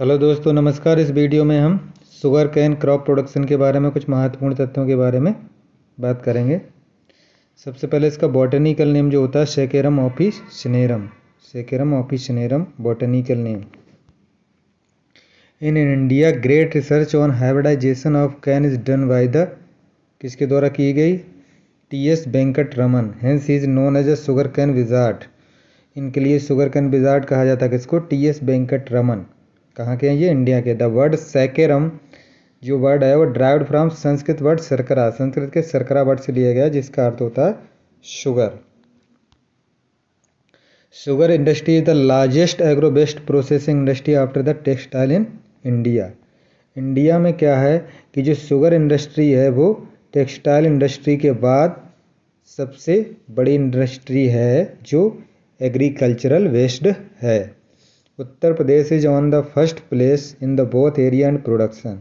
Hello दोस्तों, नमस्कार। इस वीडियो में हम शुगर कैन क्रॉप प्रोडक्शन के बारे में कुछ महत्वपूर्ण तथ्यों के बारे में बात करेंगे। सबसे पहले इसका बॉटनिकल नेम जो होता है Saccharum officinarum. Saccharum officinarum botanical name. In India great research on hybridization of cane is done by the किसके द्वारा की गई? T S. Venkataraman. Hence is known as a sugar cane wizard. इनके लिए शुगर कैन विजार्ड कहा जाता है किसको? टी.एस. वेंकट रमन। कहाँ के हैं ये? इंडिया के। द वर्ड सैकेरम जो वर्ड है वो ड्राइव्ड फ्रॉम संस्कृत वर्ड शर्करा। संस्कृत के शर्करा वर्ड से लिया गया जिसका अर्थ होता है sugar. Sugar industry is the largest agro based processing industry after the textile in India. India में क्या है कि जो शुगर इंडस्ट्री है वो टेक्सटाइल इंडस्ट्री के बाद सबसे बड़ी इंडस्ट्री है जो एग्रीकल्चरल वेस्ड है। Uttar Pradesh is on the first place in the both area and production.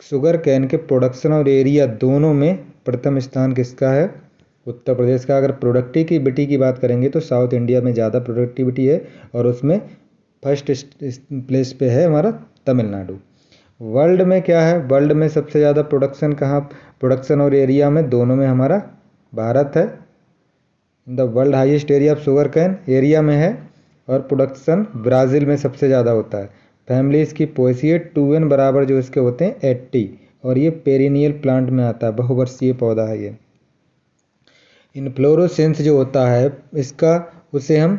Sugar cane के प्रोडक्शन और एरिया दोनों में प्रथम स्थान किसका है? उत्तर प्रदेश का। अगर प्रोडक्टिविटी की बात करेंगे तो साउथ इंडिया में ज़्यादा प्रोडक्टिविटी है और उसमें फर्स्ट प्लेस पे है हमारा तमिलनाडु। वर्ल्ड में क्या है? वर्ल्ड में सबसे ज़्यादा प्रोडक्शन कहाँ? प्रोडक्शन और एरिया में दोनों में हमारा भारत है। The world highest area of sugar can area में है और प्रोडक्शन ब्राज़ील में सबसे ज़्यादा होता है। फैमिली इसकी पोएसिए 2n बराबर जो इसके होते हैं 80 और ये पेरिनियल प्लांट में आता है, बहुवर्षीय पौधा है ये। इन्फ्लोरेसेंस जो होता है इसका उसे हम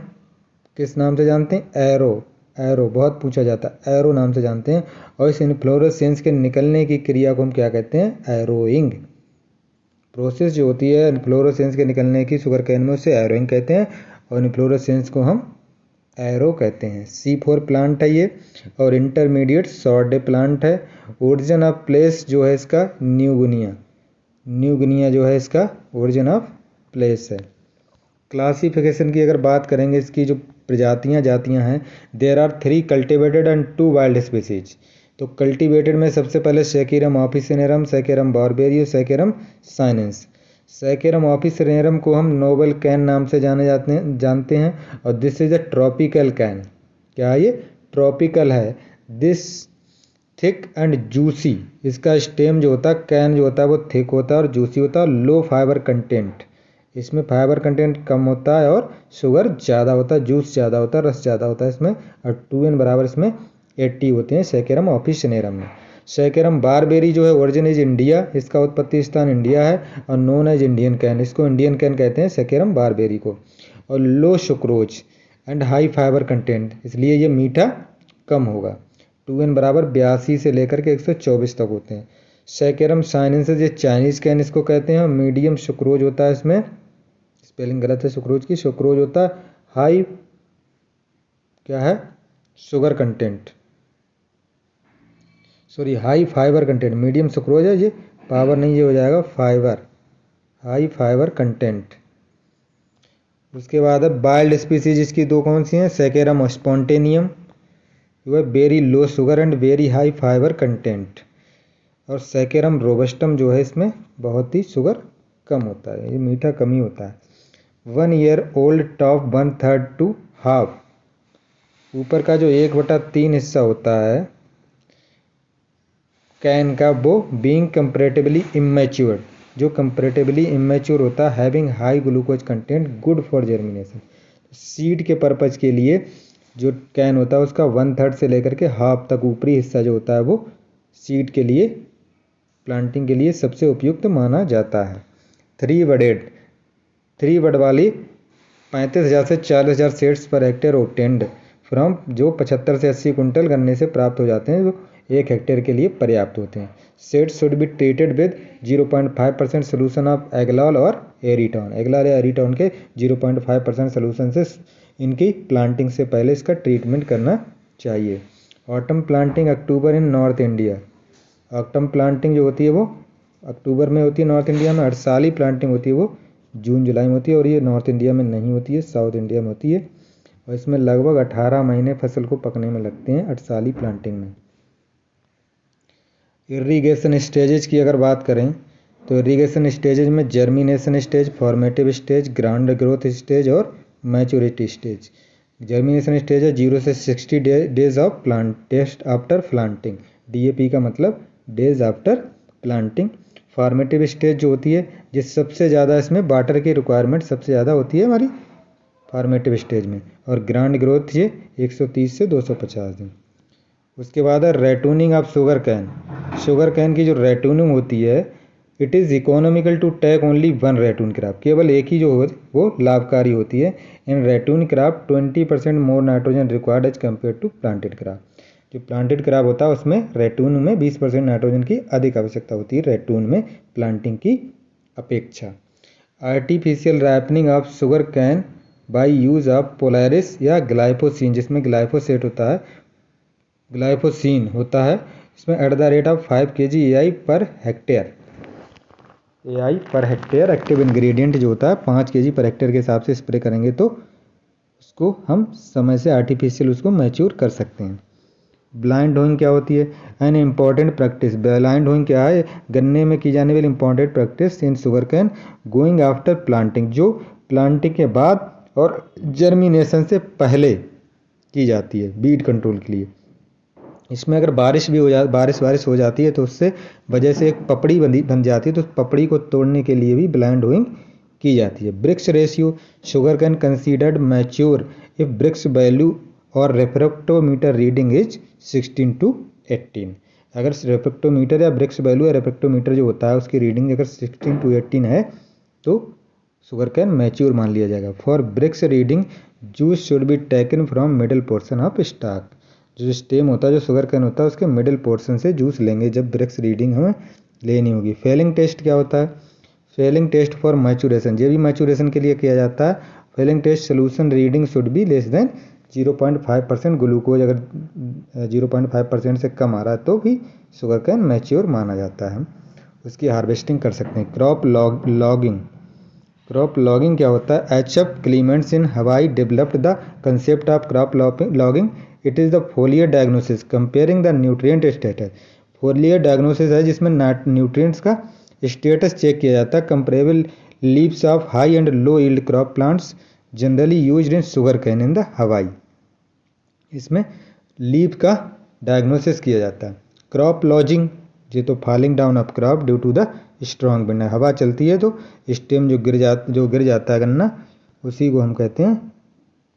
किस नाम से जानते हैं? एरो। एरो बहुत पूछा जाता है, एरो नाम से जानते हैं। और इस इन्फ्लोरेसेंस के निकलने की क्रिया को हम क्या कहते हैं? एरोइंग। प्रोसेस जो होती है इन्फ्लोरेसेंस के निकलने की शुगर कैन में उसे एरोइंग कहते हैं और इन्फ्लोरेसेंस को हम एरो कहते हैं। C4 प्लांट है ये और इंटरमीडिएट सॉर्डे प्लांट है। ओरिजिन ऑफ प्लेस जो है इसका न्यू गिनिया। न्यू गिनिया जो है इसका ओरिजिन ऑफ प्लेस है। क्लासिफिकेशन की अगर बात करेंगे इसकी जो प्रजातियां जातियां हैं, there are 3 cultivated and 2 wild species. तो कल्टिवेटेड में सबसे पहले Saccharum officinarum, Saccharum barberi, Saccharum sinense. Saccharum officinarum को हम नोबल कैन नाम से जानते हैं और this is a tropical cane. क्या ये? ट्रॉपिकल है। This thick and juicy. इसका स्टेम जो होता है, कैन जो होता है वो थिक होता है और जूसी होता है और लो फाइबर कंटेंट। इसमें फाइबर कंटेंट कम होता है और शुगर ज़्यादा होता है, जूस ज़्यादा होता है, रस ज़्यादा होता है इसमें। और 2n बराबर इसमें 80 होते हैं सैकेरम ऑफिसिनेरम में। सैकेरम बारबेरी जो है ओरिजिन इज इंडिया, इसका उत्पत्ति स्थान इंडिया है और नोन एज इंडियन कैन। इसको इंडियन कैन कहते हैं सैकेरम बारबेरी को। और low sucrose and high fibre content, इसलिए ये मीठा कम होगा। 2n बराबर 82 से लेकर के 124 तक होते हैं। सैकेरम साइनेंसिस ये चाइनीज़ कैन इसको कहते हैं। मीडियम सुक्रोज होता है इसमें, स्पेलिंग गलत है सुक्रोज की, सुक्रोज होता है। हाई क्या है? Sugar content, sorry high fibre content. Medium sucrose है ये, पावर नहीं, ये हो जाएगा फाइबर, हाई फाइबर कंटेंट। उसके बाद है वाइल्ड स्पीसीज इसकी दो कौन सी हैं? सैकेरम स्पॉन्टेनियम जो है very low sugar and very high fibre content, और सैकेरम रोबस्टम जो है इसमें बहुत ही शुगर कम होता है, ये मीठा कम ही होता है। 1 year old top 1/3 to half, ऊपर का जो 1/3 हिस्सा होता है कैन का वो बीइंग कंपैरेटिवली इमेच्योर, जो कंपैरेटिवली इमेच्योर होता है, having high glucose content, good for germination. Seed के पर्पज के लिए जो कैन होता है उसका 1/3 से लेकर के हाफ तक ऊपरी हिस्सा जो होता है वो सीड के लिए, प्लांटिंग के लिए सबसे उपयुक्त माना जाता है। 3 बड वाली 35,000 से 40,000 सेड्स पर हेक्टेयर ऑब्टेन्ड फ्रॉम, जो 75 से 80 कुंटल गन्ने से प्राप्त हो जाते हैं, जो 1 हेक्टेयर के लिए पर्याप्त होते हैं। Seeds should be treated with 0.5% solution of Aglol और एरीटॉन। एगलॉल या एरीटॉन के 0.5% सोल्यूशन से इनकी प्लांटिंग से पहले इसका ट्रीटमेंट करना चाहिए। ऑटम प्लांटिंग अक्टूबर इन नॉर्थ इंडिया। ऑटम प्लांटिंग जो होती है वो अक्टूबर में होती है नॉर्थ इंडिया में। अर्साली प्लांटिंग होती है वो जून जुलाई में होती है और ये नॉर्थ इंडिया में नहीं होती है, साउथ इंडिया में होती है। और इसमें लगभग 18 महीने फसल को पकने में लगते हैं अर्साली प्लांटिंग में। इरिगेशन स्टेजेस की अगर बात करें तो इरिगेशन स्टेजेस में germination stage, formative stage, ground growth stage और मैच्योरिटी स्टेज। जर्मिनेशन स्टेज है 0 से 60 days of plant test after planting. DAP का मतलब days after planting. Formative stage जो होती है, जिस सबसे ज़्यादा इसमें वाटर की रिक्वायरमेंट सबसे ज़्यादा होती है हमारी फॉर्मेटिव स्टेज में। और ग्रांड ग्रोथ ये 130 से 250 दिन। उसके बाद है ratooning of sugar cane. Sugar cane की जो रेटूनिंग होती है, it is economical to take only one ratoon crop. केवल एक ही जो हो वो लाभकारी होती है। In ratoon crop 20% more nitrogen required as compare to planted crop. जो प्लांटेड क्रॉप होता है उसमें रेटून में 20% नाइट्रोजन की अधिक आवश्यकता होती है रेटून में प्लांटिंग की अपेक्षा। Artificial ripening of sugar cane by use of Polaris या ग्लाइफोसिन, जिसमें ग्लाइफोसेट होता है, ग्लाइफोसिन होता है, इसमें at the rate of 5 kg AI per hectare. AI per hectare active ingredient जो होता है 5 kg पर हेक्टेयर के हिसाब से स्प्रे करेंगे तो उसको हम समय से आर्टिफिशियल उसको मैच्योर कर सकते हैं। ब्लाइंड होइंग क्या होती है? An important practice. Blind hoeing क्या है? गन्ने में की जाने वाली important practice in sugar cane going after planting, जो प्लांटिंग के बाद और जर्मिनेशन से पहले की जाती है बीड कंट्रोल के लिए। इसमें अगर बारिश हो जाती है तो उससे वजह से एक पपड़ी बन जाती है, तो उस पपड़ी को तोड़ने के लिए भी ब्लाइंड होइंग की जाती है। Brix ratio. Sugar cane considered mature if brix value और रेफ्रेक्टोमीटर रीडिंग इज 16 to 18। अगर रेफ्रेक्टोमीटर या ब्रिक्स वैल्यू या रेफ्रेक्टोमीटर जो होता है उसकी रीडिंग अगर 16 to 18 है तो शुगर कैन मैच्योर मान लिया जाएगा। For brix reading juice should be taken from middle portion of stalk. जो स्टेम होता है, जो शुगर कैन होता है, उसके मिडिल पोर्शन से जूस लेंगे जब ब्रिक्स रीडिंग हमें लेनी होगी। फेलिंग टेस्ट क्या होता है? फेलिंग टेस्ट फॉर मैचुरेशन, ये भी मैचुरेशन के लिए किया जाता है। Fehling test solution reading should be less than 0.5%। Glucose अगर 0.5% से कम आ रहा है तो भी शुगर कैन मैच्योर माना जाता है। उसकी हार्वेस्टिंग कर सकते हैं। Crop logging. क्रॉप लॉगिंग क्या होता है? HF क्लीमेंट्स इन हवाई developed the concept of crop logging. It is the फोलियर diagnosis comparing the nutrient status. फोलियर diagnosis है जिसमें न्यूट्रिएंट्स का स्टेटस चेक किया जाता है। Comparable leaves of high and low yield crop plants generally used in sugar can in the हवाई। इसमें leave का diagnosis किया जाता है। क्रॉप लॉजिंग, ये तो falling down of crop due to the strong wind. हवा चलती है तो स्टेम जो गिर जाता है गन्ना, उसी को हम कहते हैं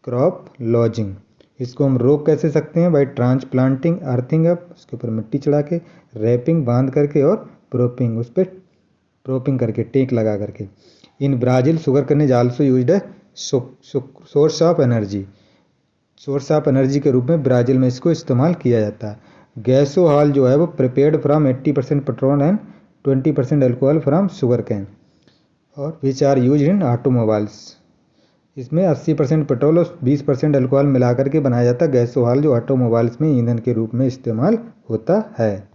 क्रॉप लॉजिंग। इसको हम रोक कैसे सकते हैं? बाई ट्रांसप्लांटिंग, अर्थिंग अप, उसके ऊपर मिट्टी चढ़ा के, रैपिंग बांध करके और प्रोपिंग, उस पर प्रोपिंग करके टेक लगा करके। In Brazil sugar cane is also used है source of energy. Source of energy के रूप में ब्राज़ील में इसको इस्तेमाल किया जाता है। गैसोहॉल जो है वो prepared from 80% petrol and 20% alcohol from sugar cane और which are use in automobiles. इसमें 80% पेट्रोल और 20% अल्कोहल मिला करके बनाया जाता है गैसोहॉल, जो ऑटोमोबाइल्स में ईंधन के रूप में इस्तेमाल होता है।